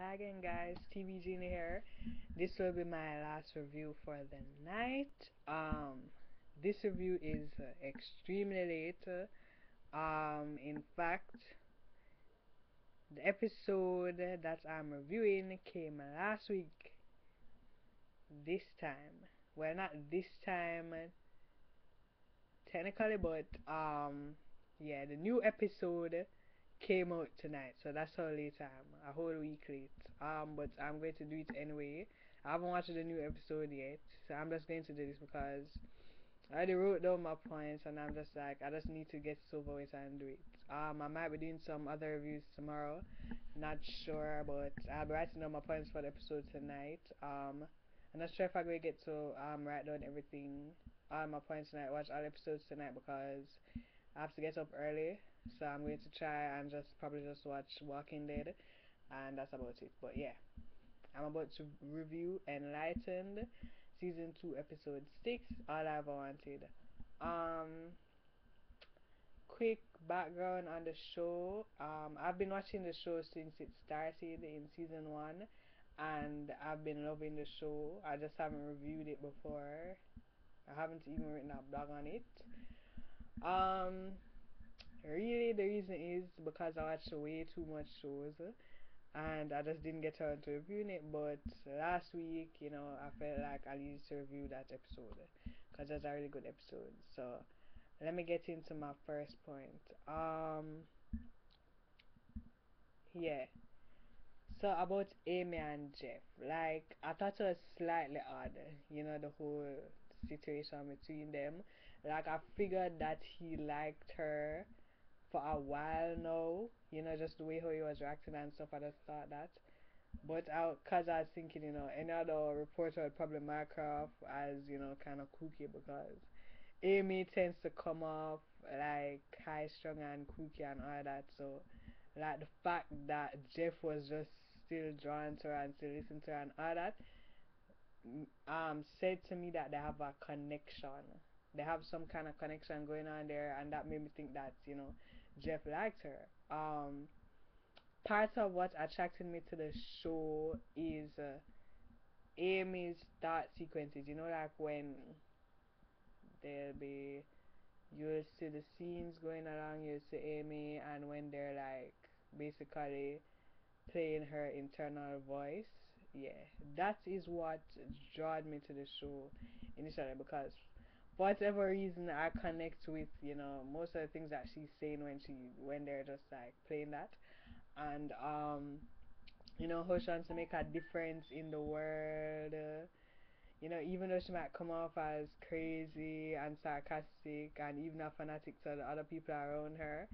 Hi again, guys. TeeVee Genie here. This will be my last review for the night. This review is extremely late. In fact, the episode that I'm reviewing came last week. This time, well, not this time technically, but yeah, the new episode came out tonight, so that's how late I am. A whole week late. But I'm going to do it anyway. I haven't watched the new episode yet, so I'm just going to do this because I already wrote down my points, and I'm just like, I just need to get it over with and do it. I might be doing some other reviews tomorrow. Not sure, but I'll be writing down my points for the episode tonight. I'm not sure if I'm going to get to write down everything, all my points tonight, watch all episodes tonight because I have to get up early, so I'm going to try and just probably just watch Walking Dead, and that's about it. But yeah, I'm about to review Enlightened, season 2, episode 6. All I've wanted. Um, Quick background on the show. I've been watching the show since it started in season 1, and I've been loving the show. I just haven't reviewed it before. I haven't even written a blog on it. Um, Really, the reason is because I watch way too much shows, and I just didn't get around to reviewing it. But last week, I felt like I needed to review that episode because it's a really good episode. So let me get into my first point. Yeah. So about Amy and Jeff, like I thought it was slightly odd, the whole situation between them. Like I figured that he liked her for a while now, just the way how he was reacting and stuff. I just thought that. But cause I was thinking, any other reporter would probably mark her off as, kind of kooky because Amy tends to come off like high strung and kooky and all that. So, like the fact that Jeff was just still drawn to her and still listening to her and all that, said to me that they have a connection. They have some kind of connection going on there, and that made me think that Jeff liked her. Part of what attracted me to the show is Amy's thought sequences. Like when there'll be you'll see the scenes going along, you'll see Amy, and when they're like basically playing her internal voice. Yeah, that is what drawed me to the show initially because for whatever reason I connect with most of the things that she's saying when they're just like playing that, and how she wants to make a difference in the world. Even though she might come off as crazy and sarcastic and even a fanatic to the other people around her,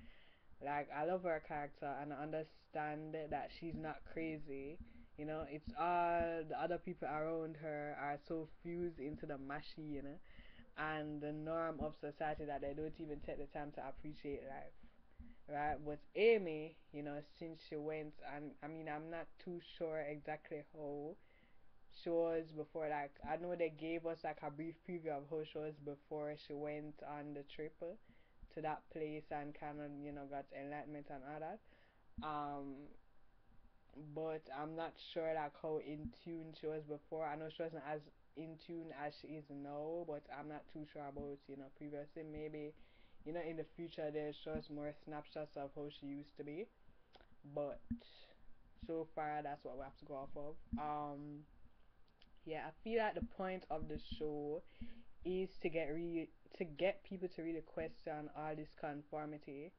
like I love her character and I understand that she's not crazy. It's all the other people around her are so fused into the machine and the norm of society that they don't even take the time to appreciate life. Right? But Amy, since she went, and I mean, I'm not too sure exactly how she was before. Like, I know they gave us like a brief preview of how she was before she went on the trip to that place and kind of got enlightenment and all that. Um, but I'm not sure like how in tune she was before. I know she wasn't as in tune as she is now, but I'm not too sure about previously. Maybe in the future they'll show us more snapshots of how she used to be. But so far that's what we have to go off of. Yeah, I feel like the point of the show is to get people to really question all this conformity,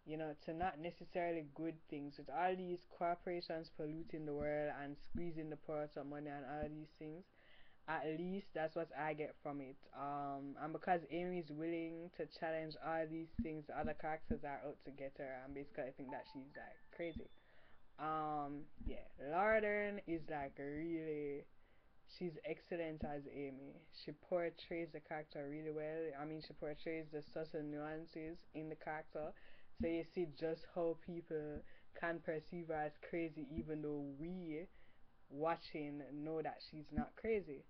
to not necessarily good things. With all these corporations polluting the world and squeezing the poor out of money and all these things, at least that's what I get from it. And because Amy's willing to challenge all these things, the other characters are out to get her, and basically I think that she's like crazy. Yeah, Laura Dern is like really she's excellent as Amy. She portrays the character really well. I mean, she portrays the subtle nuances in the character. So you see just how people can perceive her as crazy, even though we, watching, know that she's not crazy.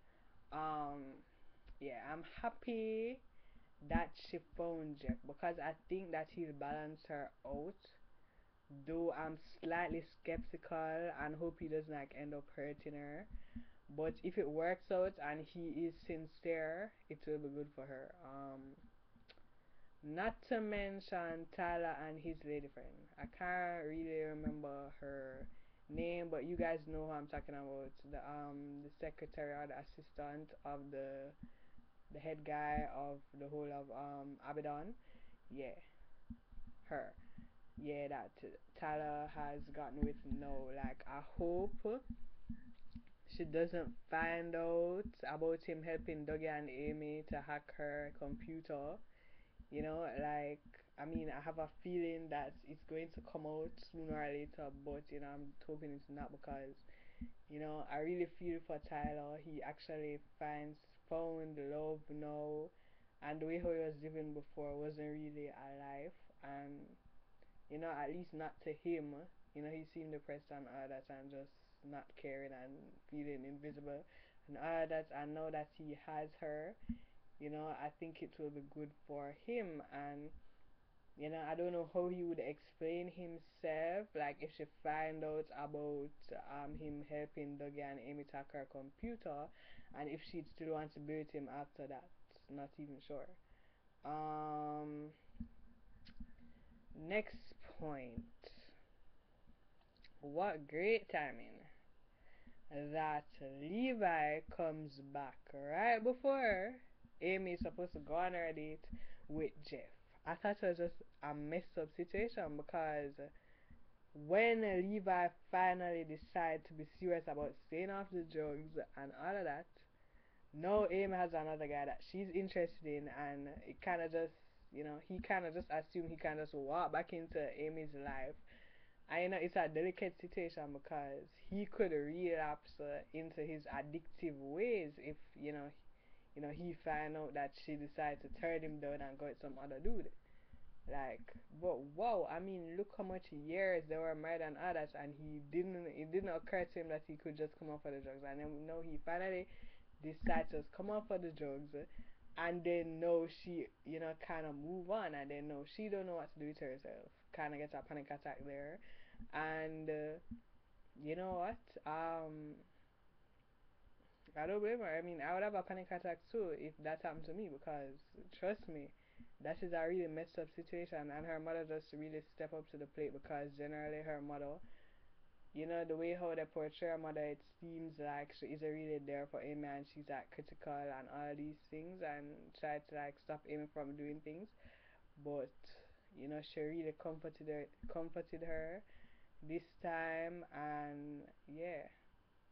Um, yeah, I'm happy that she found Jeff because I think that he'll balance her out though I'm slightly skeptical and hope he doesn't like end up hurting her. But if it works out and he is sincere, it will be good for her. Not to mention Tyler and his lady friend. I can't really remember her name, but you guys know who I'm talking about. The secretary or the assistant of the head guy of the whole of Abaddon. Yeah, her. Yeah, that Tyler has gotten with no. Like, I hope she doesn't find out about him helping Dougie and Amy to hack her computer. You know, like, I mean, I have a feeling that it's going to come out sooner or later, but, I'm hoping it's not because, I really feel for Tyler. He actually found love now, and the way how he was living before wasn't really a life, and, at least not to him. He seemed depressed and all that, and just not caring and feeling invisible and all that, and now that he has her, I think it will be good for him. And I don't know how he would explain himself, like if she find out about him helping Dougie and Amy hack her computer, and if she'd still want to be with him after that. Not even sure. Um, Next point. What great timing that Levi comes back right before Amy is supposed to go on her date with Jeff. I thought it was just a messed up situation because when Levi finally decided to be serious about staying off the drugs and all of that, now Amy has another guy that she's interested in, and it kind of just, he kind of just assumed he can just walk back into Amy's life. I know it's a delicate situation because he could relapse into his addictive ways if he find out that she decided to turn him down and go with some other dude. Like, but wow, I mean, look how much years they were married and all that, and it didn't occur to him that he could just come off of the drugs, and then he finally decides to just come off of the drugs, and then she, kind of move on, and then she don't know what to do with herself, kind of gets a panic attack there, and you know what, I don't blame her. I mean, I would have a panic attack too if that happened to me because, trust me, that is a really messed up situation. And her mother just really step up to the plate because generally her mother, the way how they portray her mother, it seems like she isn't really there for Amy and she's like critical and all these things and try to like stop Amy from doing things. But, she really comforted her this time, and yeah.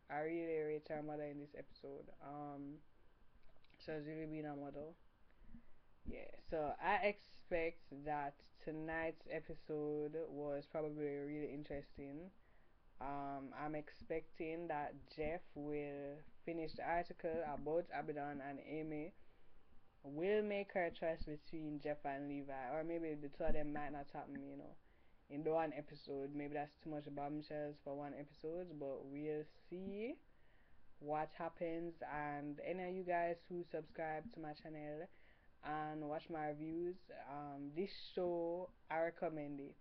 I really rate her mother in this episode. She has really been a model. Yeah, so I expect that tonight's episode was probably really interesting. I'm expecting that Jeff will finish the article about Abaddon and Amy, will make her choice between Jeff and Levi, or maybe the two of them might not happen, in the one episode. Maybe that's too much bombshells for one episode, but we'll see what happens. And any of you guys who subscribe to my channel and watch my reviews, this show, I recommend it.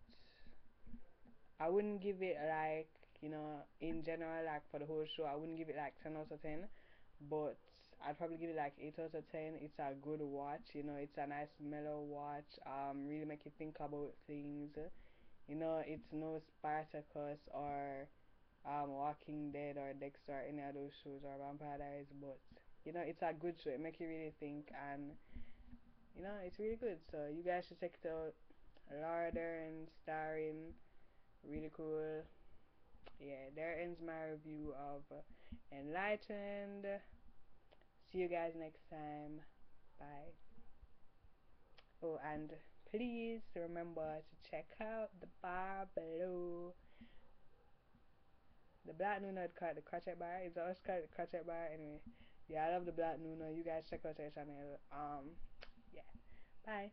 I wouldn't give it like, in general, like for the whole show, I wouldn't give it like 10 out of 10, but I'd probably give it like 8 out of 10. It's a good watch, it's a nice mellow watch, really make you think about things. It's no Spartacus or Walking Dead or Dexter or any of those shows or Vampire Diaries, but it's a good show. It makes you really think, and it's really good. So you guys should check it out. Laura Dern starring, really cool. Yeah, there ends my review of Enlightened. See you guys next time. Bye. Oh, and please remember to check out the bar below. The Black Nuno called the crochet bar. It's always called the crochet bar. Anyway, yeah, I love the Black Nuno. You guys check out her channel. Yeah. Bye.